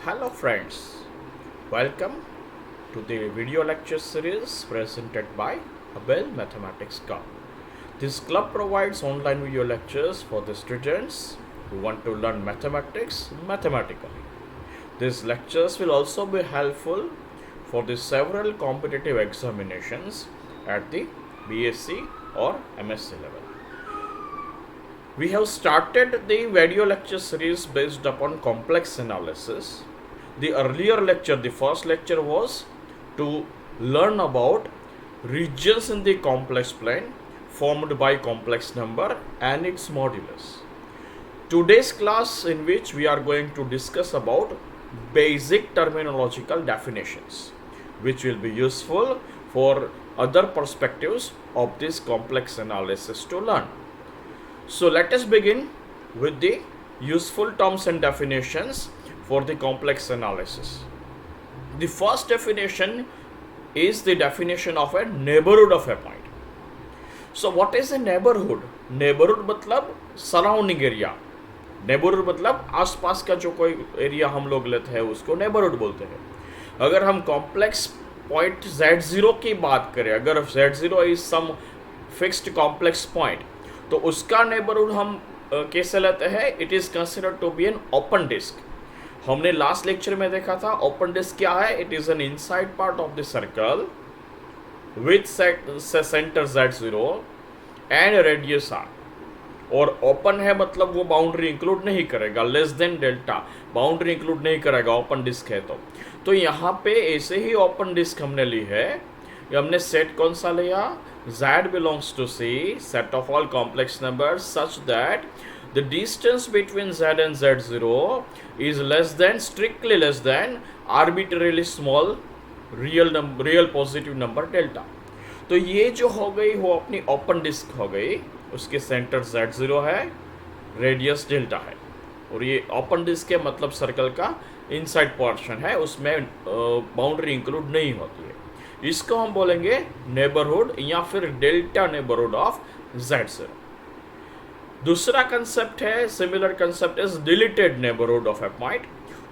Hello friends, welcome to the video lecture series presented by Abel Mathematics Club. This club provides online video lectures for the students who want to learn mathematics mathematically. These lectures will also be helpful for the several competitive examinations at the BSc or MSc level. We have started the video lecture series based upon complex analysis. The earlier lecture, the first lecture, was to learn about regions in the complex plane formed by complex number and its modulus. Today's class, in which we are going to discuss about basic terminological definitions, which will be useful for other perspectives of this complex analysis to learn. So let us begin with the useful terms and definitions for the complex analysis. The first definition is the definition of a neighborhood of a point. So what is a neighborhood? Neighborhood मतलब surrounding area. Neighbourhood मतलब आसपास का जो कोई area हम लोग लेते हैं उसको नेबरहुड बोलते हैं. अगर हम कॉम्प्लेक्स पॉइंट Z0 की बात करें, अगर Z0 is some fixed complex point, तो उसका नेबरहुड हम कैसे लेते हैं? It is considered to be an open disc. हमने लास्ट लेक्चर में देखा था ओपन डिस्क क्या है. It is an inside part of the circle with centre Z0 and radius R. और ओपन है मतलब वो बाउंड्री इंक्लूड नहीं करेगा, less than delta boundary include नहीं करेगा ओपन डिस्क है तो यहाँ पे ऐसे ही ओपन डिस्क हमने ली है. हमने सेट कौन सा लिया? Z belongs to C, set of all complex numbers such that the distance between Z and Z0 is strictly less than arbitrarily small real positive number delta. तो ये जो हो गई वो अपनी ओपन डिस्क हो गई. उसके सेंटर Z0 है, रेडियस डेल्टा है, और ये ओपन डिस्क के मतलब सर्कल का इनसाइड पोर्शन है, उसमें बाउंड्री इंक्लूड नहीं होती है. इसको हम बोलेंगे नेबरहुड या फिर डेल्टा नेबरहुड ऑफ Z0. दूसरा कंसेप्ट है, similar concept is deleted neighbourhood of A point.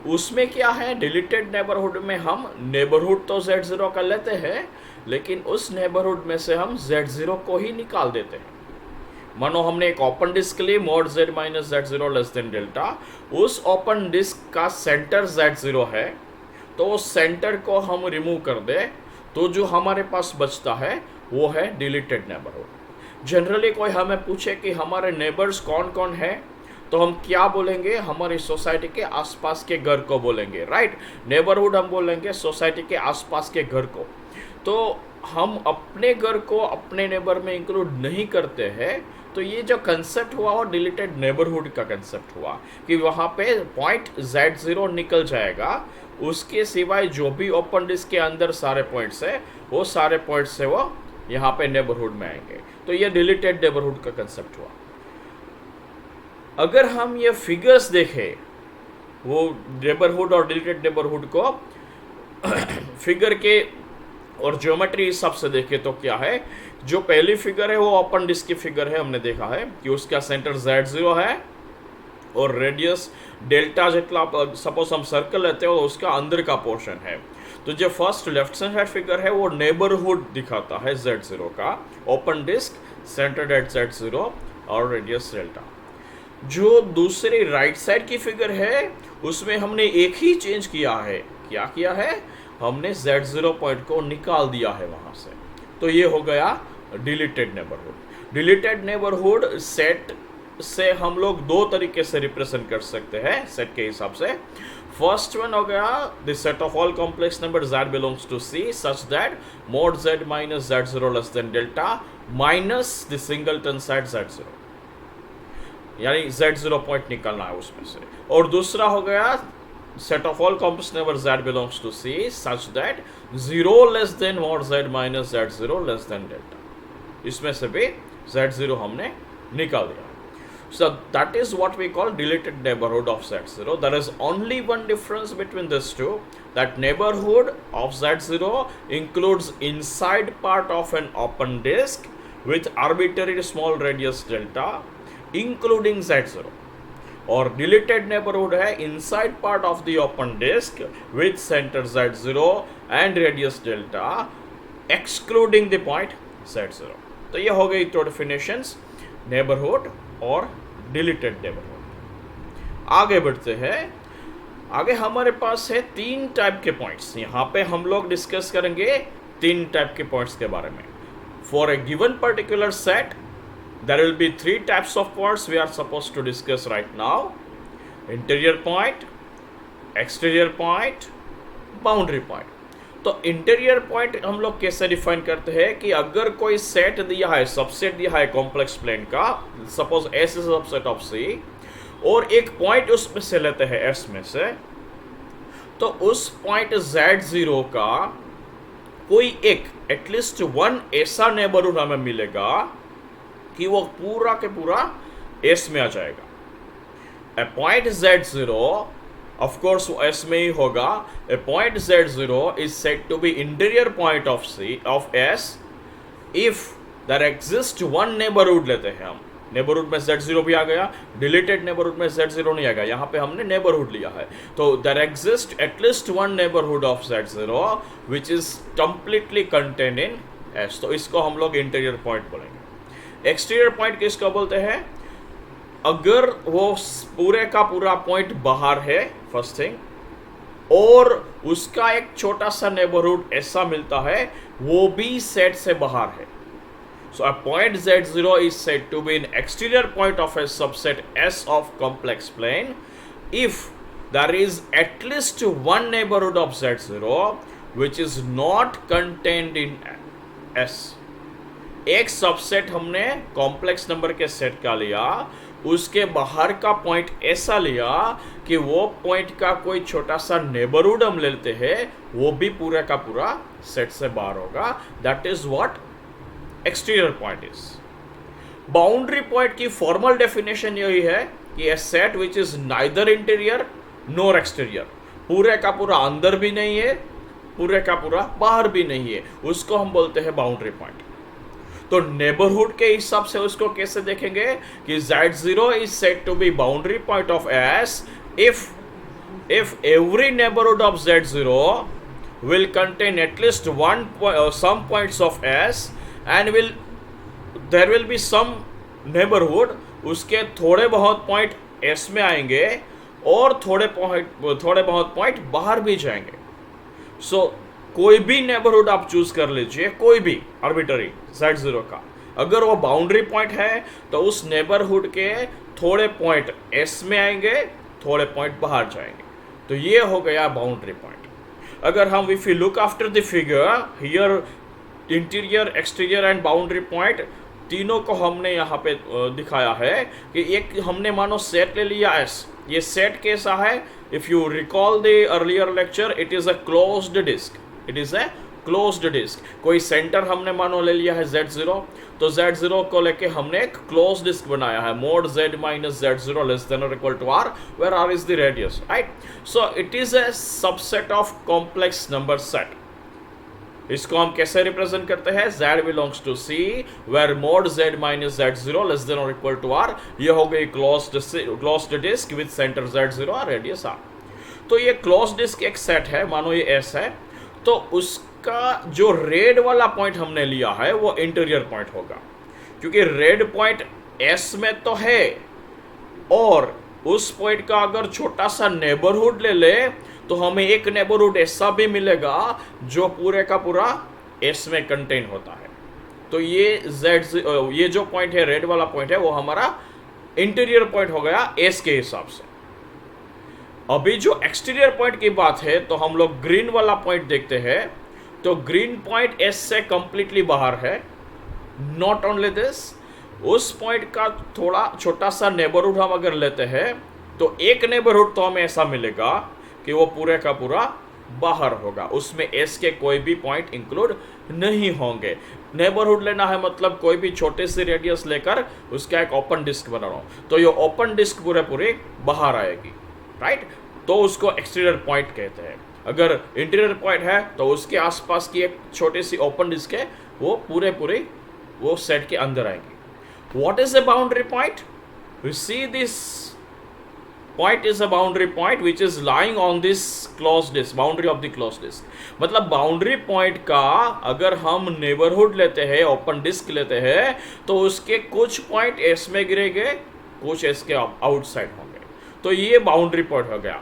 उसमें क्या है? डिलीटेड नेबरहुड में हम नेबरहुड तो Z0 का लेते हैं, लेकिन उस नेबरहुड में से हम Z0 को ही निकाल देते हैं. मानो हमने एक ओपन डिस्क ली, mod Z minus Z0 less than delta. उस ओपन डिस्क का सेंटर Z0 है, तो उस सेंटर को हम रिमूव कर दे, तो जो हमारे पास बचता है वो है डिलीटेड नेबरहुड. जनरली कोई हमें पूछे कि हमारे नेबर्स कौन कौन है, तो हम क्या बोलेंगे? हमारी सोसाइटी के आसपास के घर को बोलेंगे, राइट. नेबरहुड हम बोलेंगे सोसाइटी के आसपास के घर को. तो हम अपने घर को अपने नेबर में इंक्लूड नहीं करते हैं. तो ये जो कंसेप्ट हुआ वो डिलीटेड नेबरहुड का कंसेप्ट हुआ कि वहाँ पे पॉइंट Z0 निकल जाएगा, उसके सिवाय जो भी ओपन डिस्क के अंदर सारे पॉइंट्स है वो सारे पॉइंट्स से वो यहाँ पे नेबरहुड में आएंगे. तो ये डिलीटेड नेबरहुड का कंसेप्ट हुआ. अगर हम ये फिगर्स देखें, वो नेबरहुड और डिलीटेड नेबरहुड को फिगर के और ज्योमेट्री हिसाब से देखें तो क्या है? जो पहली फिगर है वो ओपन डिस्क की फिगर है. हमने देखा है कि उसका सेंटर Z0 है और रेडियस डेल्टा जितना, सपोज हम सर्कल लेते हो, उसका अंदर का पोर्शन है. तो जो फर्स्ट लेफ्ट साइड फिगर है वो नेबरहुड दिखाता है Z0 का, open disc centred eight Z0 और रेडियस डेल्टा. जो दूसरी राइट साइड की फिगर है उसमें हमने एक ही चेंज किया है. क्या किया है? हमने Z0 पॉइंट को निकाल दिया है वहाँ से. तो ये हो गया deleted neighbourhood. Deleted neighbourhood set से हम लोग दो तरीके से रिप्रेजेंट कर सकते हैं सेट के हिसाब से. फर्स्ट वन हो गया the set of all complex number Z belongs to C such that mod Z minus Z0 less than delta minus the singleton side Z0, यानी Z0 पॉइंट निकलना है उसमें से. और दूसरा हो गया set of all complex number Z belongs to C such that 0 less than mod Z minus Z0 less than delta. इसमें से भी Z0 हमने निकाल दिया. So that is what we call deleted neighborhood of Z0. There is only one difference between these two, that neighborhood of Z0 includes inside part of an open disk with arbitrary small radius delta including Z0. और deleted neighbourhood है inside part of the open disc with centre Z0 and radius delta excluding the point Z0। तो ये हो गई तो definitions neighbourhood और deleted neighbourhood. आगे बढ़ते हैं। आगे हमारे पास है 3 टाइप के पॉइंट्स। यहाँ पे हम लोग डिस्कस करेंगे 3 टाइप के पॉइंट्स के बारे में। For a given particular set there will be 3 types of points we are supposed to discuss right now: interior point, exterior point, boundary point। तो इंटीरियर पॉइंट हम लोग कैसे डिफाइन करते हैं कि अगर कोई सेट दिया है, सबसेट दिया है कॉम्प्लेक्स प्लेन का, suppose S is subset of C, और एक पॉइंट उसमें से लेते हैं S में से, तो उस पॉइंट Z0 का कोई एक एटलीस्ट 1 ऐसा नेबरहुड हमें मिलेगा कि वो पूरा के पूरा S में आ जाएगा। A point Z0 of course वो S में ही होगा। A point Z0 is said to be interior point of S if there exist 1 neighbourhood. लेते हैं हम, नेबरहुड में Z0 भी आ गया, डिलीटेड नेबरहुड में Z0 नहीं आ गया, यहाँ पे हमने नेबरहुड लिया है। तो there exist at least 1 neighbourhood of Z0 which is completely contain in S। तो इसको हम लोग इंटीरियर पॉइंट बोलेंगे। एक्सटीरियर पॉइंट किसको बोलते हैं? अगर वो पूरे का पूरा पॉइंट बाहर है, फर्स्ट थिंग, और उसका एक छोटा सा नेबरहुड ऐसा मिलता है वो भी सेट से बाहर है। So a point Z0 is said to be an exterior point of a subset S of complex plane if there is at least 1 neighbourhood of Z0 which is not contained in S। एक subset हमने complex number के set का लिया, उसके बाहर का point ऐसा लिया कि वो पॉइंट का कोई छोटा सा नेबरहुड हम लेते हैं, वो भी पूरा का पूरा सेट से बाहर होगा। That is what exterior point is. Boundary point की फॉर्मल डेफिनेशन यही है कि a set which is neither interior nor exterior, पूरे का पूरा अंदर भी नहीं है, पूरे का पूरा बाहर भी नहीं है, उसको हम बोलते हैं बाउंड्री पॉइंट। तो नेबरहुड के हिसाब से उसको कैसे देखेंगे कि Z0 is said to be boundary point of S if every neighborhood of Z0 will contain at least some points of S and there will be some neighborhood, उसके थोड़े बहुत पॉइंट S में आएंगे और थोड़े बहुत पॉइंट बाहर भी जाएंगे। सो कोई भी नेबरहुड आप चूज कर लीजिए, कोई भी आर्बिट्ररी Z0 का, अगर वो बाउंड्री पॉइंट है तो उस नेबरहुड के थोड़े पॉइंट S में आएंगे, थोड़े पॉइंट बाहर जाएंगे। तो ये हो गया बाउंड्री पॉइंट। अगर हम if you look after the figure here, interior, exterior and boundary point तीनों को हमने यहाँ पे दिखाया है कि एक हमने मानो सेट ले लिया S। ये सेट कैसा है? If you recall the earlier lecture, it is a closed disc. It is a closed disc. कोई सेंटर हमने मानो ले लिया है Z0, तो Z0 को लेके हमने एक क्लोज डिस्क बनाया है, mod Z minus Z0 less than और equal to R, where R is the radius, right? So it is a subset of complex number set. इसको हम कैसे रिप्रेजेंट करते हैं? Z belongs to C where mod Z minus Z0 less than और equal to R। ये हो गई closed disc with centre Z0 और रेडियस R। तो ये क्लोज्ड डिस्क एक सेट है, मानो ये S है, तो उसका जो रेड वाला पॉइंट हमने लिया है वो इंटीरियर पॉइंट होगा, क्योंकि रेड पॉइंट S में तो है और उस पॉइंट का अगर छोटा सा नेबरहुड ले ले तो हमें एक नेबरहुड ऐसा भी मिलेगा जो पूरे का पूरा S में कंटेन होता है। तो ये जो पॉइंट है, रेड वाला पॉइंट है, वो हमारा इंटीरियर पॉइंट हो गया S के हिसाब से। अभी जो एक्सटीरियर पॉइंट की बात है तो हम लोग ग्रीन वाला पॉइंट देखते हैं। तो ग्रीन पॉइंट S से कंप्लीटली बाहर है। नॉट ओनली दिस, उस पॉइंट का थोड़ा छोटा सा नेबरहुड हम अगर लेते हैं तो एक नेबरहुड तो हमें ऐसा मिलेगा कि वो पूरे का पूरा बाहर होगा, उसमें S के कोई भी पॉइंट इंक्लूड नहीं होंगे। नेबरहुड लेना है मतलब कोई भी छोटे से रेडियस लेकर उसका एक ओपन डिस्क बना रहा हूँ, तो ये ओपन डिस्क पूरे बाहर आएगी, राइट? तो उसको एक्सटीरियर पॉइंट कहते हैं। अगर इंटीरियर पॉइंट है तो उसके आसपास की एक छोटी सी ओपन डिस्क है, वो पूरे वो सेट के अंदर आएंगी। What is a boundary point? We see this point is a boundary point which is lying on this closed disk, boundary of the closed disk. मतलब बाउंड्री पॉइंट का अगर हम नेबरहुड लेते हैं, ओपन डिस्क लेते हैं, तो उसके कुछ पॉइंट एस में गिरेंगे, कुछ एस के आउटसाइड होंगे, तो ये बाउंड्री पॉइंट हो गया,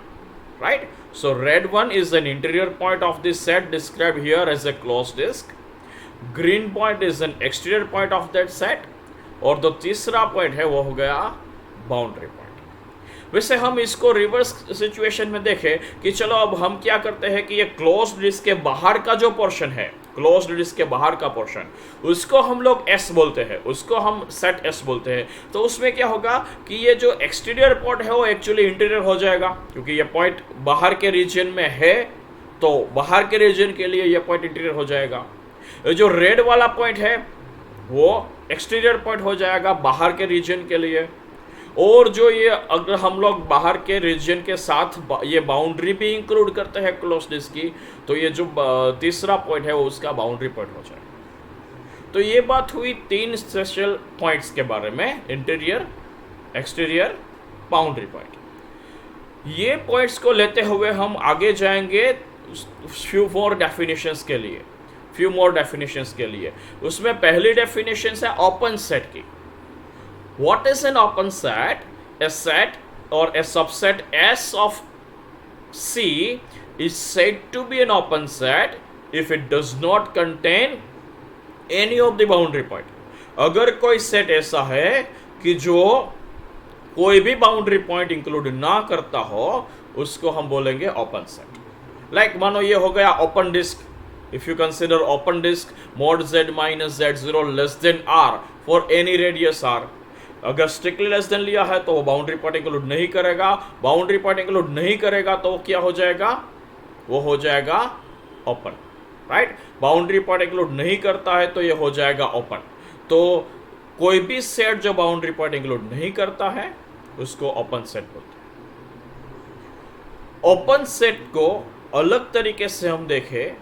right. So red one is an interior point of this set describe here as a closed disc. Green point is an exterior point of that set, और जो तीसरा पॉइंट है वो हो गया बाउंड्री पॉइंट. वैसे हम इसको रिवर्स सिचुएशन में देखें कि चलो अब हम क्या करते हैं कि ये क्लोज्ड डिस्क के बाहर का जो पोर्शन है, क्लोज्ड डिस्क के बाहर का पोर्शन, उसको हम लोग एस बोलते हैं, उसको हम सेट एस बोलते हैं. तो उसमें क्या होगा कि ये जो एक्सटीरियर पॉइंट है वो एक्चुअली इंटीरियर हो जाएगा, क्योंकि ये पॉइंट बाहर के रीजन में है, तो बाहर के रीजन के लिए ये पॉइंट इंटीरियर हो जाएगा. जो रेड वाला पॉइंट है वो एक्सटीरियर पॉइंट हो जाएगा बाहर के रीजन के लिए. और जो ये अगर हम लोग बाहर के रीजन के साथ ये बाउंड्री भी इंक्लूड करते हैं क्लोज्ड डिस्क की, तो ये जो तीसरा पॉइंट है वो उसका बाउंड्री पॉइंट हो जाएगा. तो ये बात हुई तीन स्पेशल पॉइंट्स के बारे में, इंटीरियर, एक्सटीरियर, बाउंड्री पॉइंट. ये पॉइंट्स को लेते हुए हम आगे जाएंगे फ्यू मोर डेफिनेशंस के लिए. उसमें पहली डेफिनेशन है ओपन सेट की. What is an open set? A set or a subset S of C is said to be an open set if it does not contain any of the boundary point. अगर कोई set ऐसा है कि जो कोई भी boundary point include ना करता हो, उसको हम बोलेंगे ओपन सेट. लाइक मानो ये हो गया open disc. If you consider open disk mod z minus z0 less than r for any radius r, अगर स्ट्रिक्टली लेस देन लिया है तो वो बाउंड्री पॉइंट इंक्लूड नहीं करेगा. बाउंड्री पॉइंट इंक्लूड नहीं करेगा तो वो क्या हो जाएगा, वो हो जाएगा open, right. Boundary point include नहीं करता है तो ये हो जाएगा ओपन. तो कोई भी सेट जो बाउंड्री पॉइंट इंक्लूड नहीं करता है उसको ओपन सेट बोलते हैं. ओपन सेट को अलग तरीके से हम देखें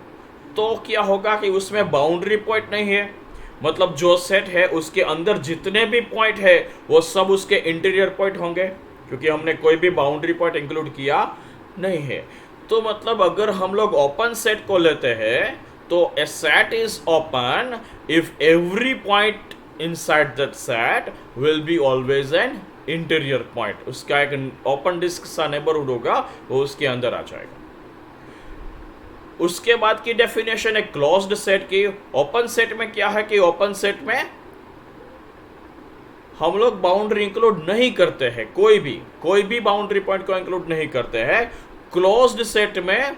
तो क्या होगा कि उसमें बाउंड्री पॉइंट नहीं है, मतलब जो सेट है उसके अंदर जितने भी पॉइंट है वो सब उसके इंटीरियर पॉइंट होंगे, क्योंकि हमने कोई भी बाउंड्री पॉइंट इंक्लूड किया नहीं है. तो मतलब अगर हम लोग ओपन सेट को लेते हैं तो a set is open if every point inside that set will be always an interior point. उसका एक ओपन डिस्क सा नेबरहुड होगा, वो उसके अंदर आ जाएगा. उसके बाद की डेफिनेशन है क्लोज्ड सेट की. ओपन सेट में क्या है कि ओपन सेट में हम लोग बाउंड्री इंक्लूड नहीं करते हैं, कोई भी बाउंड्री पॉइंट को इंक्लूड नहीं करते हैं. क्लोज्ड सेट में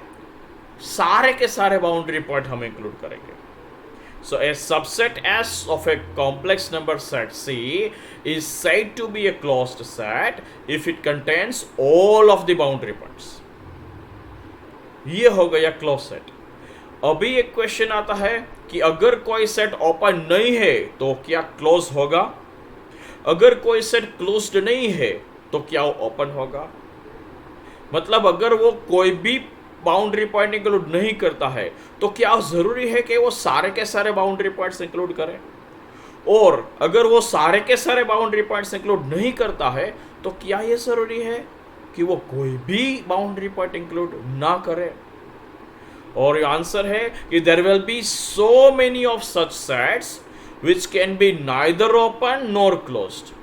सारे के सारे बाउंड्री पॉइंट हम इंक्लूड करेंगे. सो ए subset S of a complex number set C is said to be a closed set if it contains all of the boundary points. ये हो गया क्लोज सेट. अभी एक क्वेश्चन आता है कि अगर कोई सेट ओपन नहीं है तो क्या क्लोज होगा, अगर कोई सेट क्लोज्ड नहीं है तो क्या ओपन होगा. मतलब अगर वो कोई भी बाउंड्री पॉइंट इंक्लूड नहीं करता है तो क्या जरूरी है कि वो सारे के सारे बाउंड्री पॉइंट्स इंक्लूड करे, और अगर वो सारे के सारे बाउंड्री पॉइंट्स इंक्लूड नहीं करता है तो क्या ये जरूरी है कि वो कोई भी बाउंड्री पॉइंट इंक्लूड ना करे. और आंसर है कि there will be so many of such sets which can be neither open nor closed.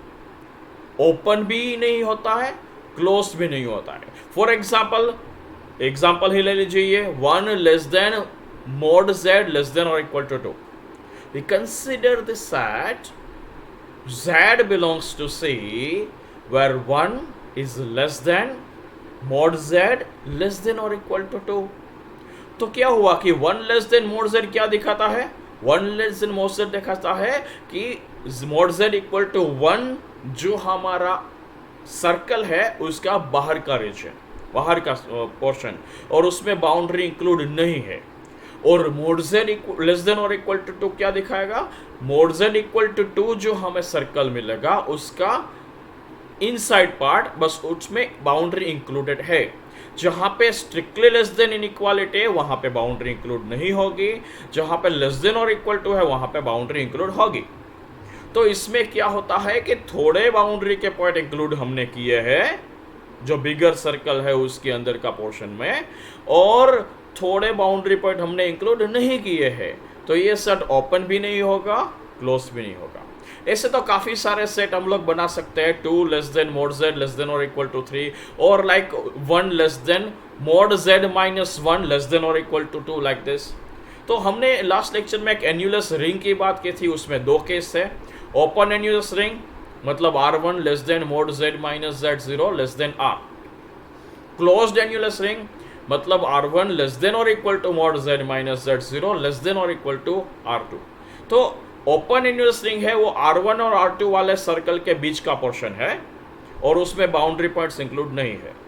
Open भी नहीं होता है, क्लोज्ड भी नहीं होता है. फॉर एग्जाम्पल ही ले लीजिए, 1 less than mod z less than और equal to 2. We consider the set z belongs to C where 1 is less than mod z less than or equal to 2. तो क्या हुआ कि 1 लेस देन mod z क्या दिखाता है, 1 less than mod z दिखाता है कि mod z इक्वल टू 1 जो हमारा सर्कल है उसका बाहर का रीजन, बाहर का पोर्शन, और उसमें बाउंड्री इंक्लूड नहीं है. और mod z लेस देन और इक्वल टू 2 क्या दिखाएगा, mod z इक्वल टू 2 जो हमें सर्कल मिलेगा उसका इनसाइड पार्ट, बस उसमें बाउंड्री इंक्लूडेड है. जहां पे स्ट्रिक्टली लेस देन इनइक्वालिटी है वहां पे बाउंड्री इंक्लूड नहीं होगी, जहां पे लेस देन और इक्वल टू है वहां पे बाउंड्री इंक्लूड होगी. तो इसमें क्या होता है कि थोड़े बाउंड्री के पॉइंट इंक्लूड हमने किए हैं जो बिगर सर्कल है उसके अंदर का पोर्शन में, और थोड़े बाउंड्री पॉइंट हमने इंक्लूड नहीं किए हैं, तो ये सेट ओपन भी नहीं होगा, क्लोज भी नहीं होगा। ऐसे तो काफी सारे सेट हम लोग बना सकते हैं, 2 less than mod z less than और इक्वल टू 3, और like 1 less than mod z minus 1 less than और इक्वल टू 2, लाइक दिस। तो हमने लास्ट लेक्चर में एक एन्यूलस रिंग की बात की थी, उसमें 2 केस है। ओपन एन्यूलस रिंग मतलब R1 less than mod z minus z0 less than R। Closed annulus ring मतलब R1 लेस देन और equal to mod z minus z0 less than और इक्वल टू R2। तो open annulus ring है वो R1 और R2 वाले circle के बीच का पोर्शन है और उसमें बाउंड्री पॉइंट्स इंक्लूड नहीं है।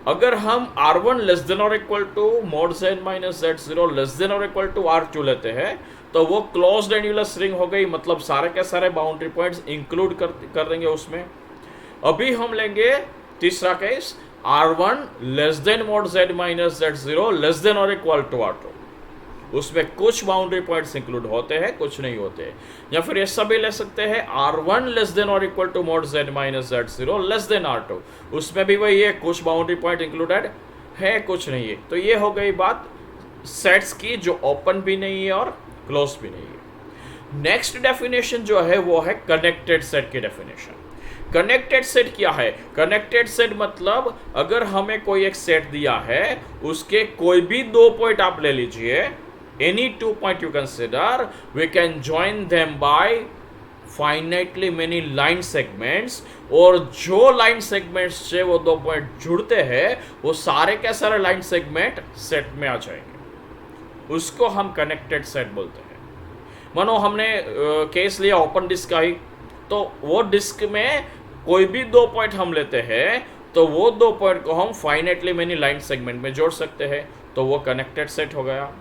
अगर हम R1 लेस देन और equal to mod z minus z0 less than और इक्वल टू R2 लेते हैं तो वो क्लोज्ड एन्यूलस रिंग हो गई, मतलब सारे के सारे बाउंड्री पॉइंट्स इंक्लूड कर देंगे उसमें। अभी हम लेंगे तीसरा case, R1 less than mod z minus z0 less than और इक्वल टू R2। उसमें कुछ बाउंड्री पॉइंट्स इंक्लूड होते हैं, कुछ नहीं होते। या फिर ऐसा भी ले सकते हैं, R1 लेस देन और equal to mod z minus z0 less than R2। उसमें भी वही है, कुछ बाउंड्री पॉइंट इंक्लूडेड है, कुछ नहीं है। तो ये हो गई बात सेट्स की जो ओपन भी नहीं है और क्लोज भी नहीं है। नेक्स्ट डेफिनेशन जो है वो है कनेक्टेड सेट की डेफिनेशन। कनेक्टेड सेट क्या है? कनेक्टेड सेट मतलब अगर हमें कोई एक सेट दिया है, उसके कोई भी 2 पॉइंट आप ले लीजिए, any 2 point you consider, we can join them by finitely many line segments, और जो लाइन सेगमेंट्स से वो 2 पॉइंट जुड़ते हैं वो सारे के सारे लाइन सेगमेंट सेट में आ जाएंगे, उसको हम कनेक्टेड सेट बोलते हैं। मानो हमने केस लिया ओपन डिस्क का ही, तो वो डिस्क में कोई भी 2 पॉइंट हम लेते हैं तो वो 2 पॉइंट को हम फाइनाइटली मेनी लाइन सेगमेंट में जोड़ सकते हैं, तो वो कनेक्टेड सेट हो गया।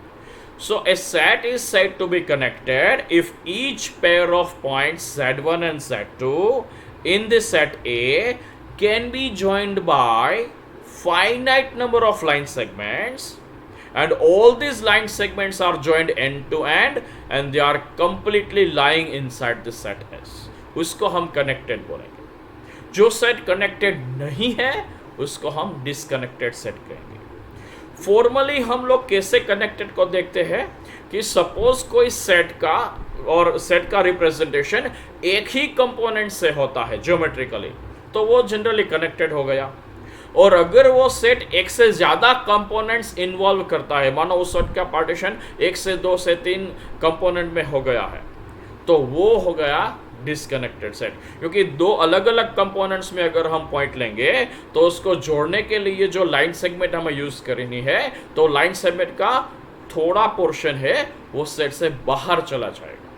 So a set is said to be connected if each pair of points Z1 and Z2 in the set A can be joined by finite number of line segments, and all these line segments are joined end to end and they are completely lying inside the set S. उसको हम connected बोलेंगे। जो set connected नहीं है उसको हम disconnected set कहेंगे। Formally हम लोग कैसे कनेक्टेड को देखते हैं कि सपोज कोई सेट का और सेट का रिप्रेजेंटेशन एक ही कंपोनेंट से होता है ज्योमेट्रिकली, तो वो जनरली कनेक्टेड हो गया। और अगर वो सेट एक से ज़्यादा कंपोनेंट्स इन्वॉल्व करता है, मानो उस सेट का पार्टीशन 1 से 2 से 3 कंपोनेंट में हो गया है, तो वो हो गया डिसकनेक्टेड सेट। क्योंकि 2 अलग अलग कंपोनेंट्स में अगर हम पॉइंट लेंगे तो उसको जोड़ने के लिए जो लाइन सेगमेंट हमें यूज करनी है, तो लाइन सेगमेंट का थोड़ा पोर्शन है वो सेट से बाहर चला जाएगा,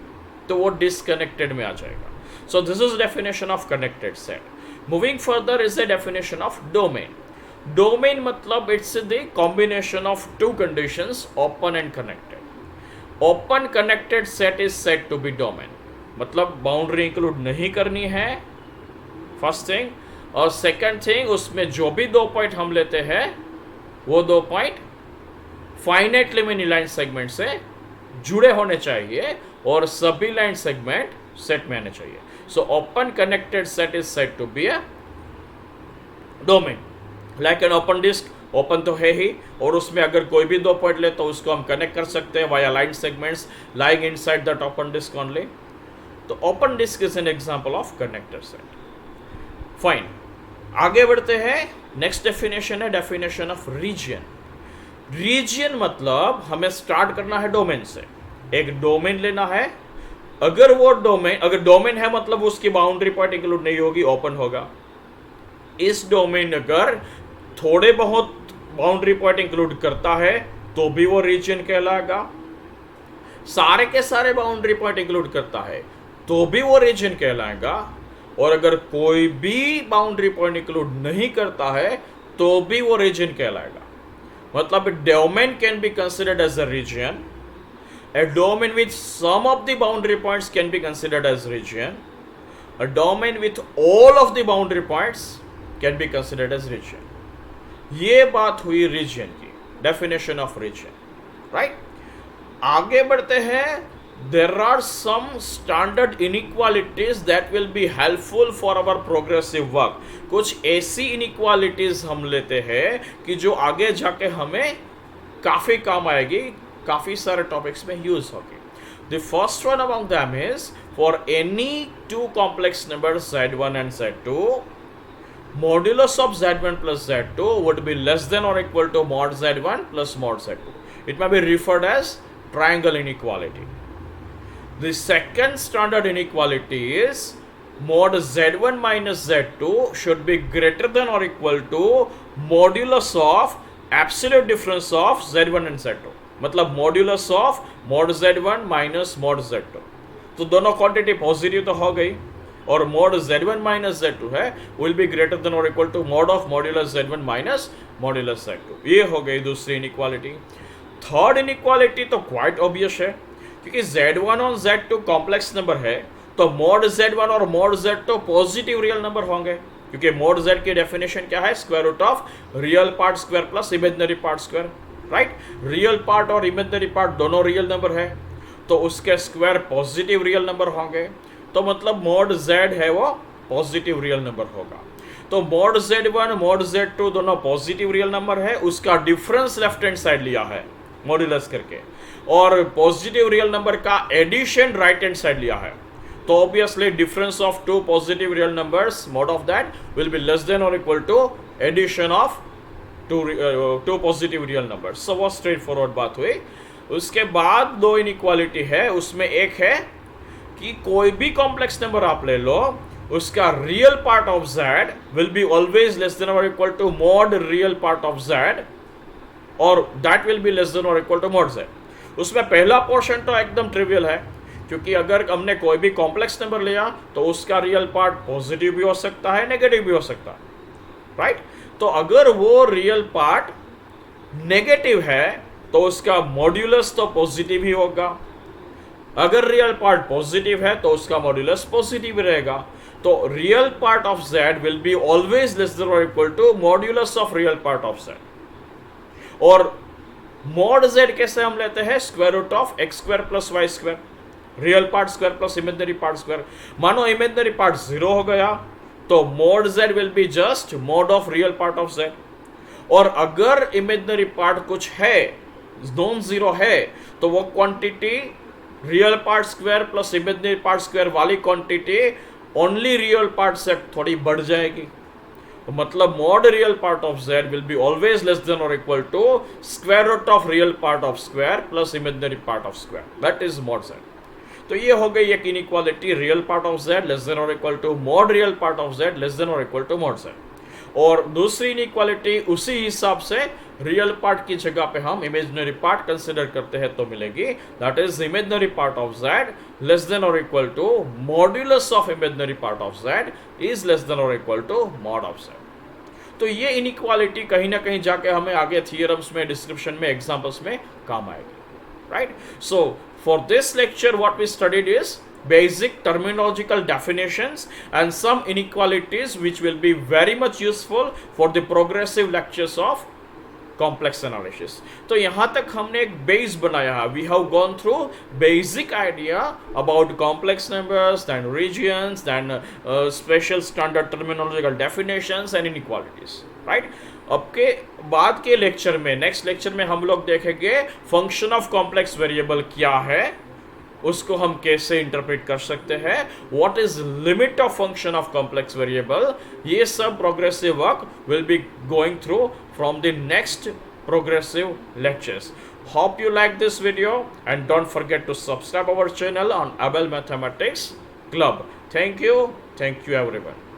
तो वो डिसकनेक्टेड में आ जाएगा। So this is definition of connected set. Moving further is the definition of domain. Domain मतलब it's the combination of 2 conditions, open and connected. Open connected set is said to be domain, मतलब boundary include नहीं करनी है, first thing. और second thing, उसमें जो भी 2 point हम लेते हैं वो 2 point finitely many line segment से जुड़े होने चाहिए और सभी लाइन सेगमेंट सेट में आने चाहिए। So open connected set is said to be a domain. Like an open disk, open तो है ही, और उसमें अगर कोई भी 2 पॉइंट ले तो उसको हम कनेक्ट कर सकते हैं via line segments lying inside that open disc only. तो open disc is an example of connected set. Fine, आगे बढ़ते हैं। नेक्स्ट डेफिनेशन है डेफिनेशन ऑफ रीजन। रीजन मतलब हमें स्टार्ट करना है डोमेन से, एक डोमेन लेना है। अगर वो डोमेन, अगर डोमेन है मतलब उसकी बाउंड्री पॉइंट इंक्लूड नहीं होगी, ओपन होगा। इस डोमेन अगर थोड़े बहुत बाउंड्री पॉइंट इंक्लूड करता है तो भी वो रीजन कहलाएगा। सारे के सारे बाउंड्री पॉइंट इंक्लूड करता है तो भी वो रीजन कहलाएगा। और अगर कोई भी बाउंड्री पॉइंट इंक्लूड नहीं करता है तो भी वो रीजन कहलाएगा। मतलब domain can be considered as a region, a domain with some of the boundary points can be considered as region, a domain with all of the boundary points can be considered as region। ये बात हुई reason की, definition of reason, right. आगे बढ़ते हैं there are some standard inequalities that will be helpful for our progressive work. कुछ ऐसी inequalities हम लेते हैं कि जो आगे जाके हमें काफ़ी काम आएगी, काफ़ी सारे टॉपिक्स में यूज होगी. The first one among them is for any two complex numbers z1 and z2, modulus of z1 plus z2 would be less than or equal to mod z1 plus mod z2. It may be referred as triangle inequality. The second standard inequality is mod z1 minus z2 should be greater than or equal to modulus of absolute difference of z1 and z2. मतलब modulus of mod z1 minus mod z2. तो दोनों quantity positive तो हो गई, और mod z1 minus z2 है will be greater than और equal to mod of modulus z1 minus modulus z2. ये हो गई दूसरी इनइक्वालिटी. थर्ड इनइक्वालिटी तो क्वाइट ऑब्वियस है, क्योंकि z1 और z2 कॉम्प्लेक्स नंबर है, तो mod z1 और mod z2 positive real number होंगे, क्योंकि mod z की डेफिनेशन क्या है? Square root of real part square plus imaginary part square. Right, real part और इमेजिनरी पार्ट दोनों रियल नंबर है, तो उसके स्क्वायर पॉजिटिव रियल नंबर होंगे, तो मतलब mod z है वो पॉजिटिव रियल नंबर होगा. तो mod z1 mod z2 दोनों पॉजिटिव रियल नंबर है, उसका डिफरेंस लेफ्ट हैंड साइड लिया है मॉड्यूलस करके, और पॉजिटिव रियल नंबर का एडिशन राइट हैंड साइड लिया है. तो obviously difference of two positive real numbers, mod of that will be less than और equal to addition of two positive real numbers. So वो straight forward बात हुई. उसके बाद दो इनइक्वालिटी है, उसमें एक है कि कोई भी कॉम्प्लेक्स नंबर आप ले लो, उसका real part of z will be always less than और equal to mod real part of z, और that will be less than और इक्वल टू mod z. उसमें पहला पोर्शन तो एकदम ट्रिवियल है, क्योंकि अगर हमने कोई भी कॉम्प्लेक्स नंबर लिया तो उसका रियल पार्ट पॉजिटिव भी हो सकता है, नेगेटिव भी हो सकता है. राइट, तो अगर वो रियल पार्ट नेगेटिव है तो उसका मॉड्यूलस तो पॉजिटिव ही होगा, अगर रियल पार्ट पॉजिटिव है तो उसका मॉड्यूलस पॉजिटिव रहेगा. तो real part of z will be always less than और equal to modulus of real part of z. और mod z कैसे हम लेते हैं? Square root of x square plus y square, real part square plus imaginary part square. मानो imaginary part 0 हो गया तो mod z will be just mod of real part of z. और अगर इमेजिनरी पार्ट कुछ है, नॉन जीरो है, तो वो quantity real part square plus imaginary part square वाली क्वांटिटी ओनली रियल पार्ट से थोड़ी बढ़ जाएगी. तो मतलब mod real part of z will be always less than और equal to square root of real part of square plus imaginary part of square, that is mod z. तो ये हो गई एक inequality, real part of z less than और equal to mod real part of z less than और equal to mod z. और दूसरी inequality उसी हिसाब से रियल पार्ट की जगह पे हम इमेजिनरी पार्ट कंसिडर करते हैं तो मिलेगी, that is imaginary part of z less than और equal to modulus of imaginary part of z is less than और equal to mod of z. तो ये इनइक्वालिटी कहीं ना कहीं जाके हमें आगे थियरम्स में, डिस्क्रिप्शन में, एग्जाम्पल्स में काम आएगी. Right, so for this lecture what we studied is basic terminological definitions and some inequalities which will be very much useful for the progressive lectures of complex analysis. तो यहाँ तक हमने एक बेस बनाया है. We have gone through basic idea about complex numbers, then regions, then special standard terminological definitions and inequalities. Right? अब के बाद के लेक्चर में, नेक्स्ट लेक्चर में हम लोग देखेंगे फंक्शन ऑफ कॉम्प्लेक्स वेरिएबल क्या है, उसको हम कैसे इंटरप्रेट कर सकते हैं, what is limit of function of complex variable. ये सब progressive work will be going through from the next progressive lectures. Hope you like this video and don't forget to subscribe our channel on Abel Mathematics Club. Thank you everyone.